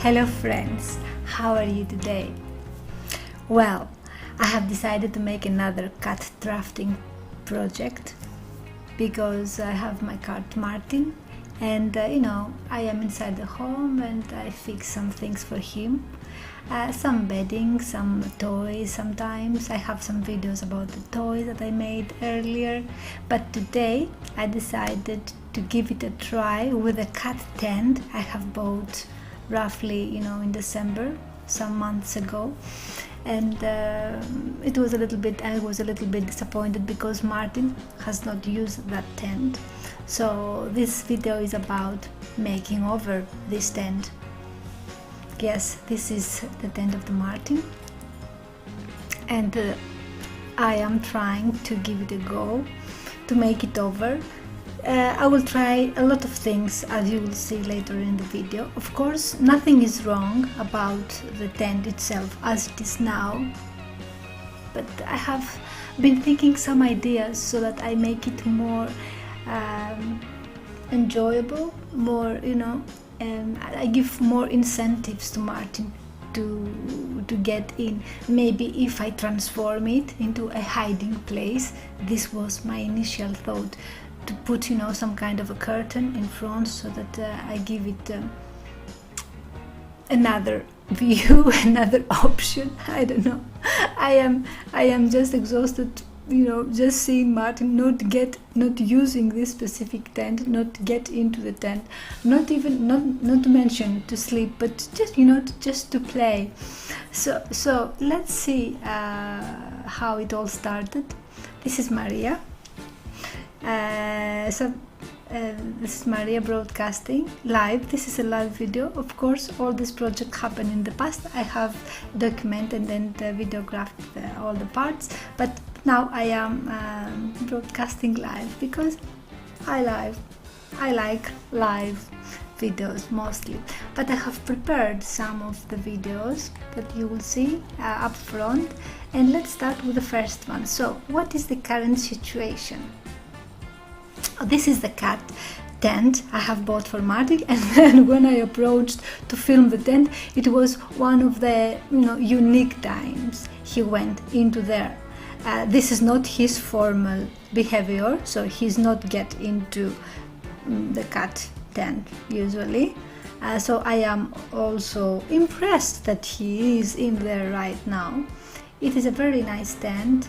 Hello friends, how are you today? Well, I have decided to make another cat drafting project because I have my cat Martin and I am inside the home and I fix some things for him. Some bedding, some toys sometimes. I have some videos about the toys that I made earlier, but today I decided to give it a try with a cat tent I have bought roughly in December, some months ago, and I was a little bit disappointed because Martin has not used that tent. So this video is about making over this tent. Yes, this is the tent of the Martin, and I am trying to give it a go to make it over. I will try a lot of things, as you will see later in the video. Of course, nothing is wrong about the tent itself as it is now, but I have been thinking some ideas so that I make it more enjoyable, more, and I give more incentives to Martin to get in. Maybe if I transform it into a hiding place. This was my initial thought, to put some kind of a curtain in front so that I give it another view, another option. I don't know. I am just exhausted, just seeing Martin not using this specific tent, not get into the tent, not to mention to sleep, but just just to play. So let's see how it all started. This is Maria. This is Maria broadcasting live. This is a live video. Of course, all this project happened in the past. I have documented and videographed all the parts, but now I am broadcasting live because I like live videos mostly. But I have prepared some of the videos that you will see up front, and let's start with the first one. So, what is the current situation? This is the cat tent I have bought for Martin, and then when I approached to film the tent, it was one of the unique times he went into there. This is not his formal behavior, so he's not get into the cat tent usually. So I am also impressed that he is in there right now. It is a very nice tent,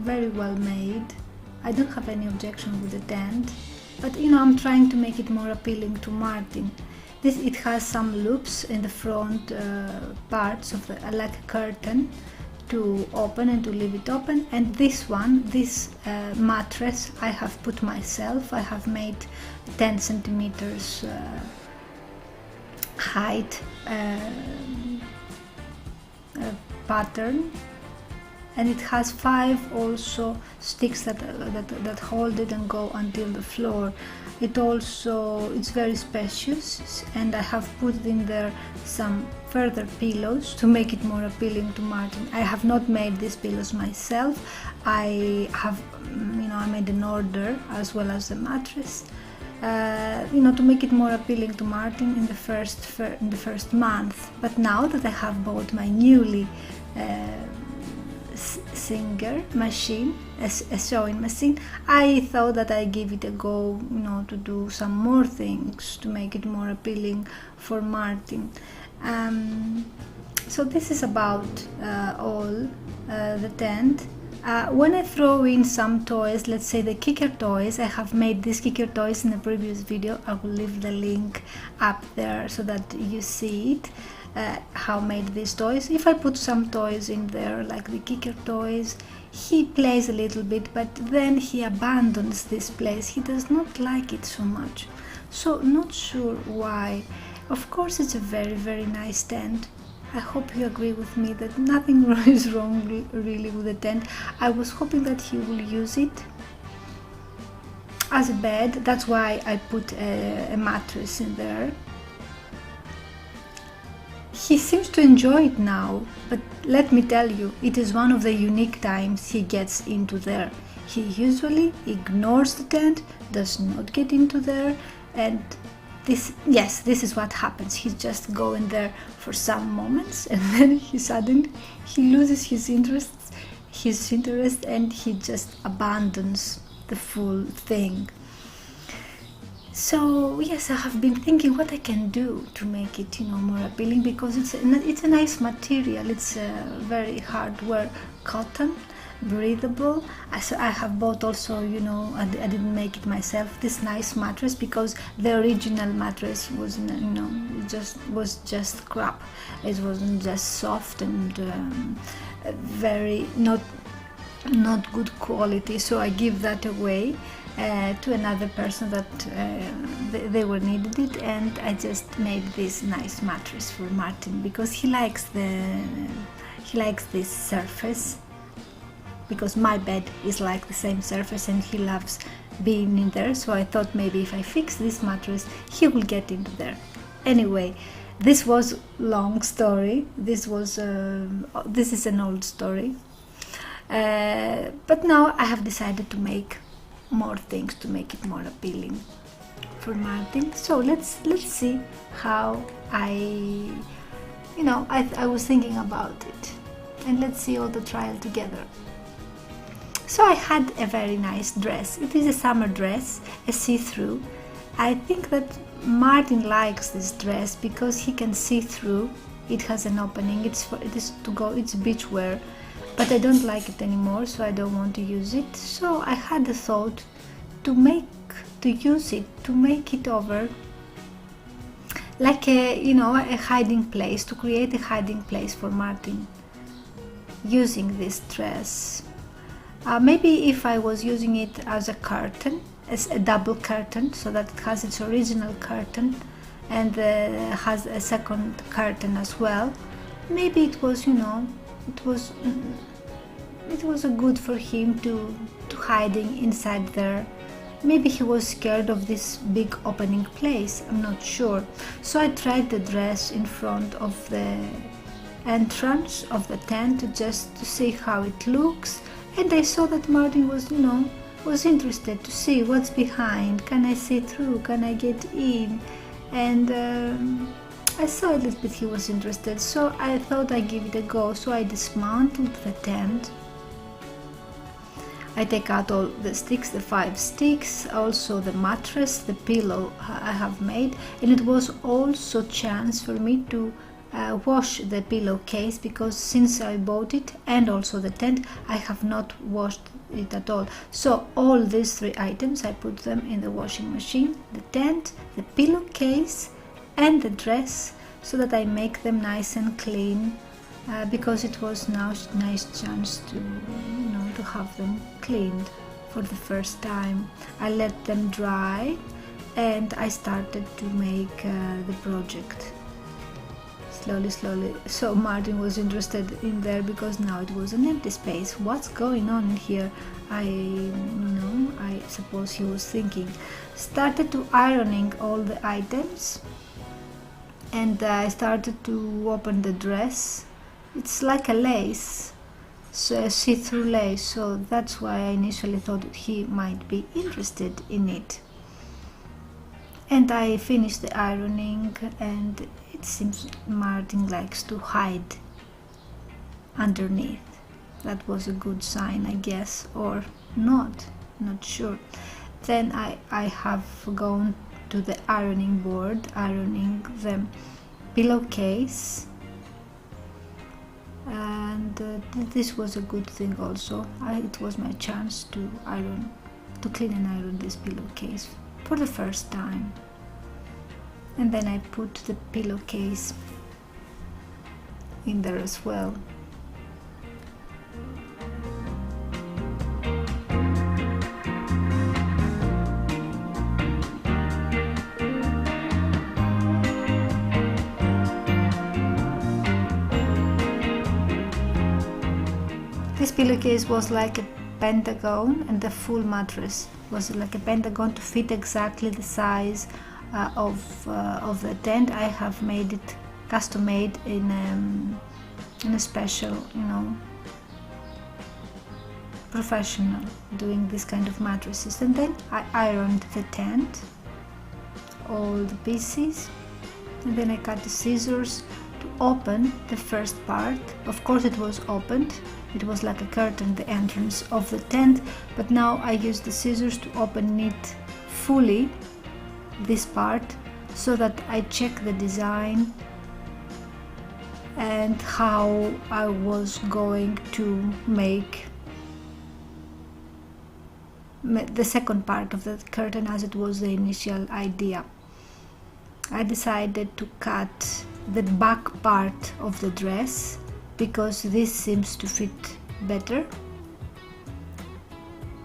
very well made. I don't have any objection with the tent, but I'm trying to make it more appealing to Martin. It has some loops in the front parts of like a curtain to open and to leave it open. And this mattress I have put myself. I have made 10 centimeters height pattern. And it has 5 also sticks that hold it and go until the floor. It's very spacious, and I have put in there some further pillows to make it more appealing to Martin. I have not made these pillows myself. I have I made an order as well as the mattress, to make it more appealing to Martin in the first month. But now that I have bought my newly singer machine, a sewing machine, I thought that I give it a go, to do some more things to make it more appealing for Martin. So this is about all the tent. When I throw in some toys, let's say the kicker toys, I have made these kicker toys in a previous video. I will leave the link up there so that you see it. How made these toys. If I put some toys in there, like the kicker toys, he plays a little bit, but then he abandons this place. He does not like it so much. So not sure why. Of course, it's a very, very nice tent. I hope you agree with me that nothing is wrong really with the tent. I was hoping that he will use it as a bed. That's why I put a mattress in there. He seems to enjoy it now, but let me tell you, it is one of the unique times he gets into there. He usually ignores the tent, does not get into there, and this is what happens. He's just going there for some moments, and then he loses his interest, and he just abandons the full thing. So yes, I have been thinking what I can do to make it, more appealing, because it's a nice material. It's a very hardware cotton, breathable. So I have bought also, I didn't make it myself, this nice mattress, because the original mattress was, was just crap. It wasn't just soft and very not good quality. So I give that away to another person that they were needed it, and I just made this nice mattress for Martin, because he likes this surface, because my bed is like the same surface and he loves being in there. So I thought maybe if I fix this mattress, he will get into there. Anyway, this was long story. This is an old story, but now I have decided to make more things to make it more appealing for Martin. So let's see how I was thinking about it, and let's see all the trial together. So I had a very nice dress. It is a summer dress, a see-through. I think that Martin likes this dress because he can see through. It has an opening. It's beach wear, but I don't like it anymore, so I don't want to use it. So I had a thought to make it over like a hiding place, to create a hiding place for Martin using this dress. Maybe if I was using it as a curtain, as a double curtain, so that it has its original curtain and has a second curtain as well. Maybe it was good for him to hiding inside there. Maybe he was scared of this big opening place, I'm not sure. So I tried the dress in front of the entrance of the tent just to see how it looks, and I saw that Martin was interested to see what's behind. Can I see through? Can I get in? And I saw a little bit he was interested, so I thought I'd give it a go. So I dismantled the tent. I take out all the sticks, the 5 sticks, also the mattress, the pillow I have made, and it was also chance for me to wash the pillowcase, because since I bought it and also the tent, I have not washed it at all. So all these 3 items, I put them in the washing machine: the tent, the pillowcase and the dress, so that I make them nice and clean, because it was now a nice chance to have them cleaned for the first time. I let them dry and I started to make the project slowly. So Martin was interested in there, because now it was an empty space. What's going on in here? I suppose he was thinking. Started to ironing all the items, and I started to open the dress. It's like a lace, so a see-through lace, so that's why I initially thought that he might be interested in it. And I finished the ironing, and it seems Martin likes to hide underneath. That was a good sign, I guess, or not sure. Then I have gone to the ironing board, ironing the pillowcase, and this was a good thing also. It was my chance to clean and iron this pillowcase for the first time. And then I put the pillowcase in there as well. This pillowcase was like a pentagon, and the full mattress was like a pentagon to fit exactly the size of the tent. I have made it custom made in a special, professional doing this kind of mattresses. And then I ironed the tent all the pieces, and then I cut the scissors to open the first part. Of course it was opened, it was like a curtain, the entrance of the tent, but now I used the scissors to open it fully, this part, so that I check the design and how I was going to make the second part of the curtain, as it was the initial idea. I decided to cut the back part of the dress because this seems to fit better,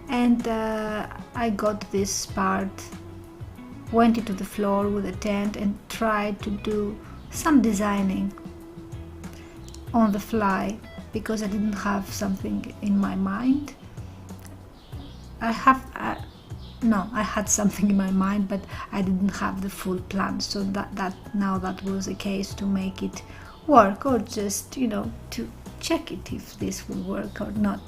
and I got this part, went into the floor with the tent and tried to do some designing on the fly because I didn't have something in my mind. I had something in my mind, but I didn't have the full plan, so that was the case, to make it work, or just, to check it if this will work or not.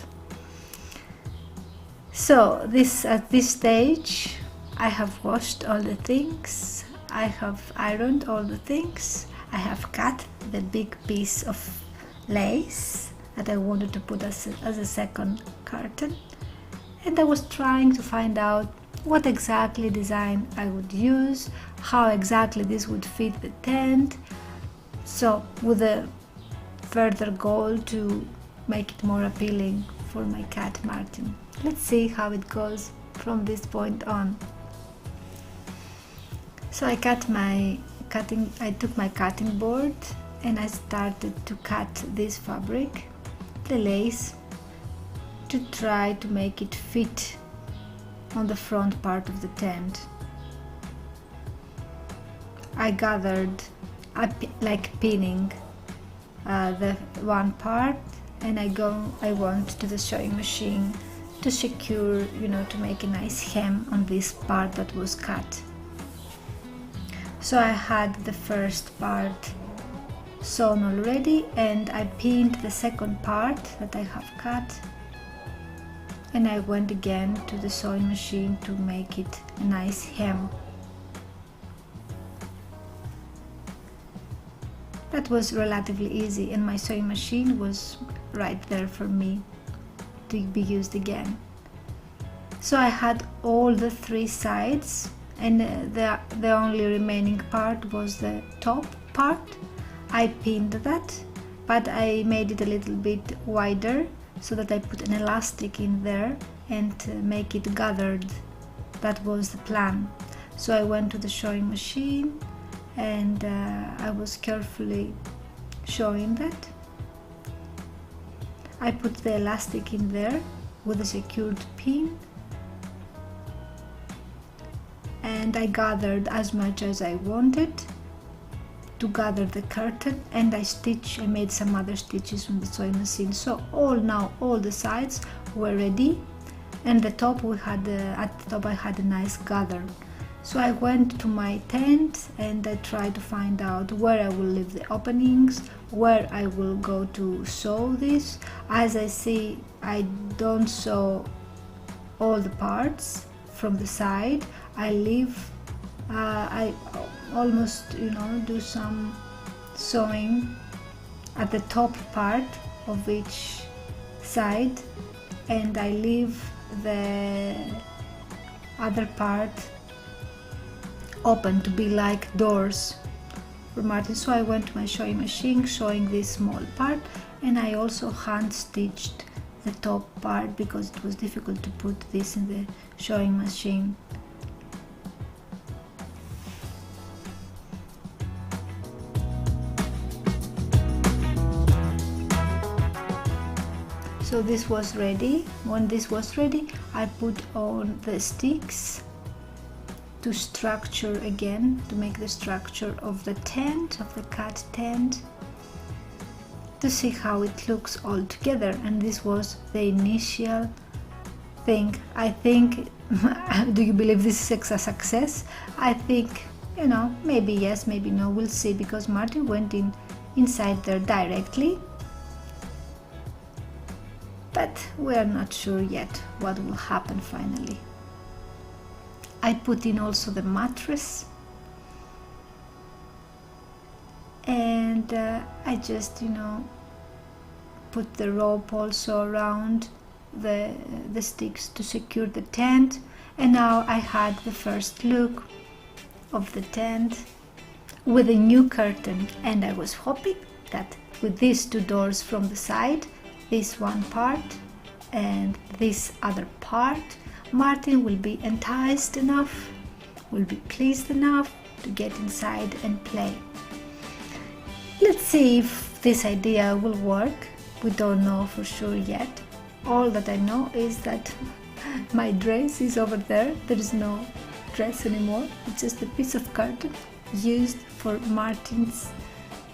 So at this stage I have washed all the things, I have ironed all the things, I have cut the big piece of lace that I wanted to put as a second curtain, and I was trying to find out what exactly design I would use, how exactly this would fit the tent, so with a further goal to make it more appealing for my cat Martin. Let's see how it goes from this point on. So I took my cutting board and I started to cut this fabric, the lace, to try to make it fit on the front part of the tent. I gathered, like pinning the one part, and I went to the sewing machine to secure, to make a nice hem on this part that was cut. So I had the first part sewn already, and I pinned the second part that I have cut, and I went again to the sewing machine to make it a nice hem. That was relatively easy, and my sewing machine was right there for me to be used again. So I had all the three sides, and the only remaining part was the top part. I pinned that, but I made it a little bit wider so that I put an elastic in there and make it gathered. That was the plan. So I went to the sewing machine and I was carefully sewing that. I put the elastic in there with a secured pin, and I gathered as much as I wanted to gather the curtain, and I made some other stitches on the sewing machine. So all the sides were ready, and at the top I had a nice gather. So I went to my tent and I tried to find out where I will leave the openings, where I will go to sew this. As I see, I don't sew all the parts from the side. I almost do some sewing at the top part of each side, and I leave the other part open to be like doors for Martin. So I went to my sewing machine sewing this small part, and I also hand stitched the top part because it was difficult to put this in the sewing machine. So this was ready. When this was ready, I put on the sticks to structure again, to make the structure of the tent, of the cat tent, to see how it looks all together. And this was the initial thing. I think, do you believe this is a success? I think, maybe yes, maybe no, we'll see, because Martin went inside there directly. But we are not sure yet what will happen finally. I put in also the mattress and I just, you know, put the rope also around the sticks to secure the tent. And now I had the first look of the tent with a new curtain, and I was hoping that with these two doors from the side, this one part and this other part, Martin will be enticed enough, will be pleased enough to get inside and play. Let's see if this idea will work. We don't know for sure yet. All that I know is that my dress is over there. There is no dress anymore. It's just a piece of curtain used for Martin's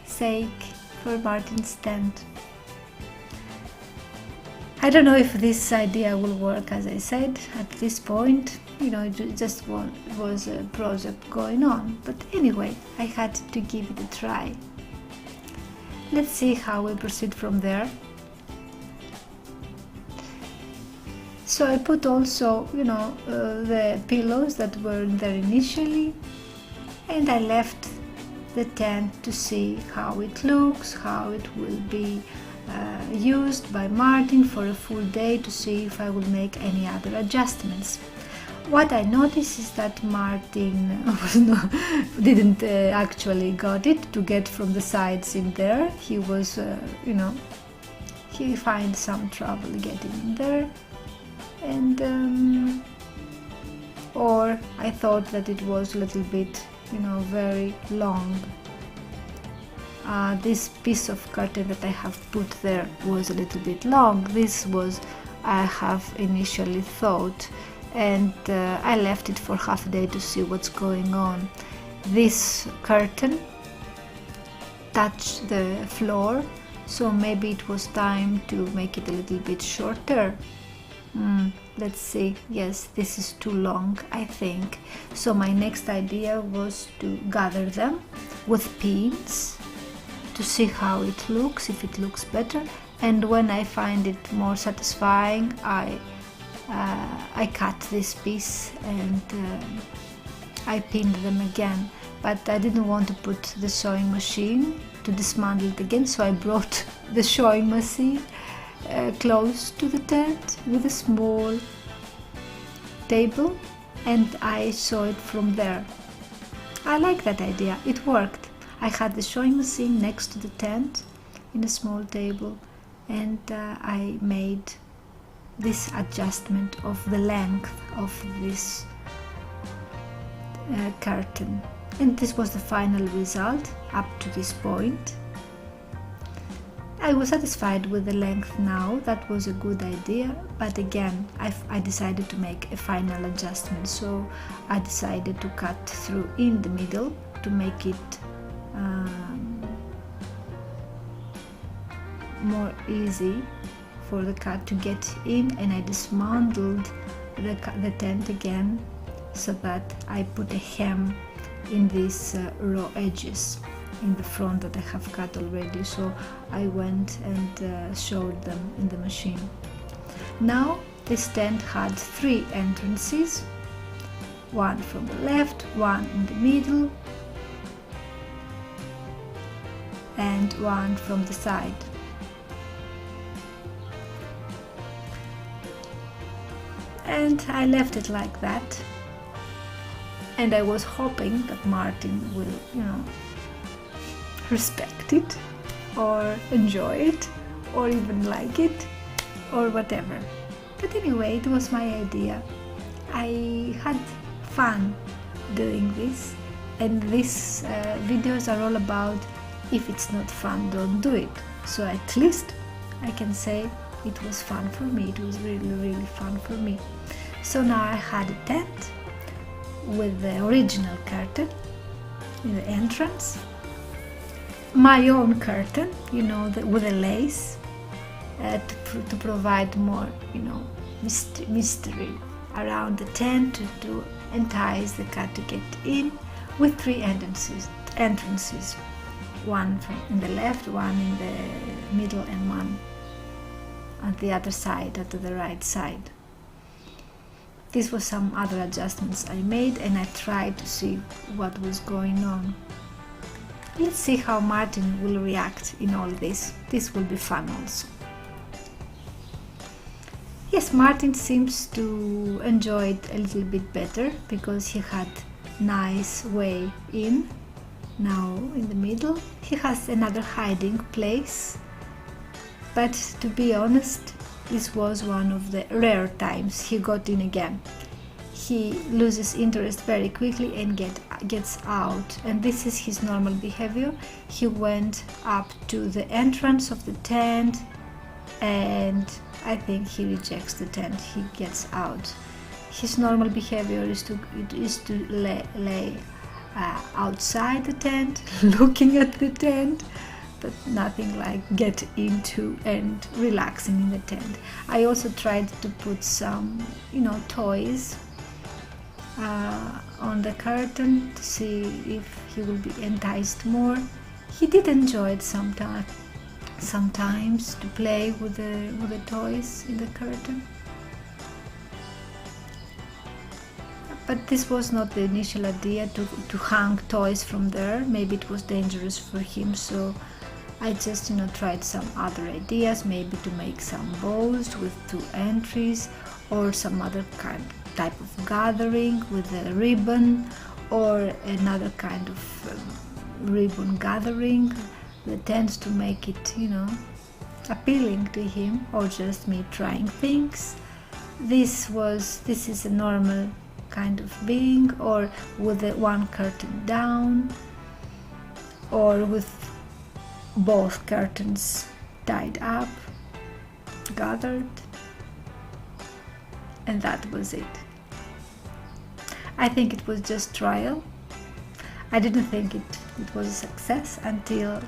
sake, for Martin's tent. I don't know if this idea will work. As I said, at this point, you know, it just was a project going on. But anyway, I had to give it a try. Let's see how we proceed from there. So I put also, you know, the pillows that were there initially, and I left the tent to see how it looks, how it will be used by Martin for a full day, to see if I will make any other adjustments. What I noticed is that Martin didn't actually got it to get from the sides in there. He was, you know, he finds some trouble getting in there, and or I thought that it was a little bit, you know, very long. This piece of curtain that I have put there was a little bit long. This was, I have initially thought, and I left it for half a day to see what's going on. This curtain touched the floor, so maybe it was time to make it a little bit shorter. Let's see. Yes, this is too long, I think. So my next idea was to gather them with pins to see how it looks, if it looks better, and when I find it more satisfying, I cut this piece and I pinned them again. But I didn't want to put the sewing machine to dismantle it again, so I brought the sewing machine close to the tent with a small table, and I sew it from there. I like that idea, it worked. I had the sewing machine next to the tent in a small table, and I made this adjustment of the length of this curtain, and this was the final result up to this point. I was satisfied with the length now. That was a good idea, but again I decided to make a final adjustment, so I decided to cut through in the middle to make it more easy for the cat to get in, and I dismantled the tent again so that I put a hem in these raw edges in the front that I have cut already, so I went and sewed them in the machine. Now this tent had 3 entrances, one from the left, one in the middle, and one from the side. And I left it like that, and I was hoping that Martin will, you know, respect it or enjoy it or even like it or whatever. But anyway, it was my idea. I had fun doing this, and these videos are all about if it's not fun, don't do it. So at least I can say it was fun for me. It was really fun for me. So now I had a tent with the original curtain in the entrance, my own curtain, you know, with a lace to provide more, you know, mystery around the tent to entice the cat to get in, with 3 entrances, one in the left, one in the middle, and one on the other side, at the right side. This was some other adjustments I made, and I tried to see what was going on. Let's see how Martin will react in all this. This will be fun also. Yes, Martin seems to enjoy it a little bit better because he had nice way in. Now in the middle he has another hiding place, but to be honest, this was one of the rare times he got in again. He loses interest very quickly and gets out, and this is his normal behavior. He went up to the entrance of the tent, and I think he rejects the tent. He gets out. His normal behavior is to lay outside the tent, looking at the tent, but nothing like get into and relaxing in the tent. I also tried to put some, toys on the curtain to see if he will be enticed more. He did enjoy it sometimes to play with the toys in the curtain. But this was not the initial idea to hang toys from there. Maybe it was dangerous for him, so I just tried some other ideas, maybe to make some bows with 2 entries, or some other type of gathering with a ribbon, or another kind of ribbon gathering, the tent, to make it appealing to him, or just me trying things. This is a normal kind of being, or with the one curtain down, or with both curtains tied up, gathered, and that was it. I think it was just trial. I didn't think it was a success until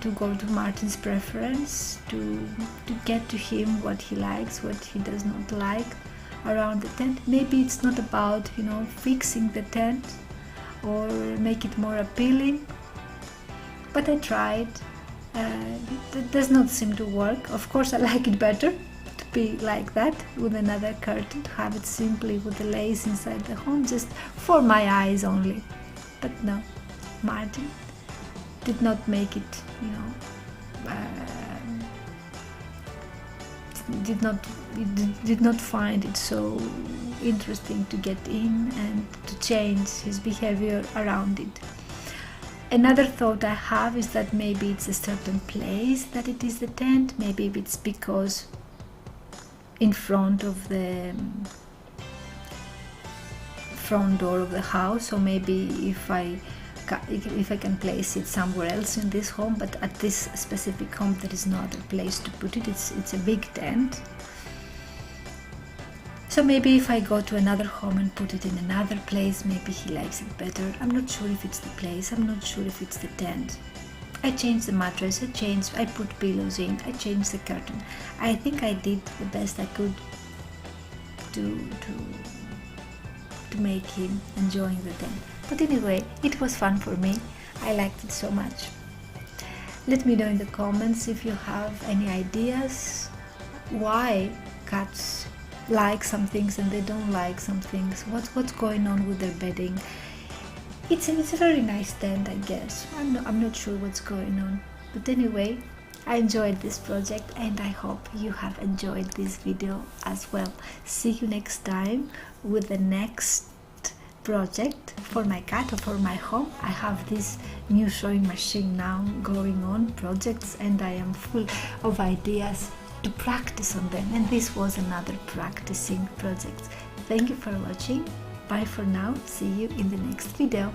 to go to Martin's preference, to get to him what he likes, what he does not like around the tent. Maybe it's not about fixing the tent or make it more appealing, but I tried. It does not seem to work. Of course, I like it better to be like that, with another curtain, to have it simply with the lace inside the home, just for my eyes only. But no, Martin did not make it, did not find it so interesting to get in and to change his behavior around it. Another thought I have is that maybe it's a certain place that it is the tent. Maybe it's because in front of the front door of the house, or maybe if I can place it somewhere else in this home, but at this specific home there is no other place to put it. It's a big tent. So maybe if I go to another home and put it in another place, maybe he likes it better. I'm not sure if it's the place, I'm not sure if it's the tent. I changed the mattress, I put pillows in, I changed the curtain. I think I did the best I could to make him enjoying the tent. But anyway, it was fun for me. I liked it so much. Let me know in the comments if you have any ideas why cats like some things and they don't like some things. What's going on with their bedding? It's a very nice tent, I guess. I'm not sure what's going on. But anyway, I enjoyed this project and I hope you have enjoyed this video as well. See you next time with the next project for my cat or for my home. I have this new sewing machine now going on projects, and I am full of ideas to practice on them, and this was another practicing project. Thank you for watching. Bye for now. See you in the next video.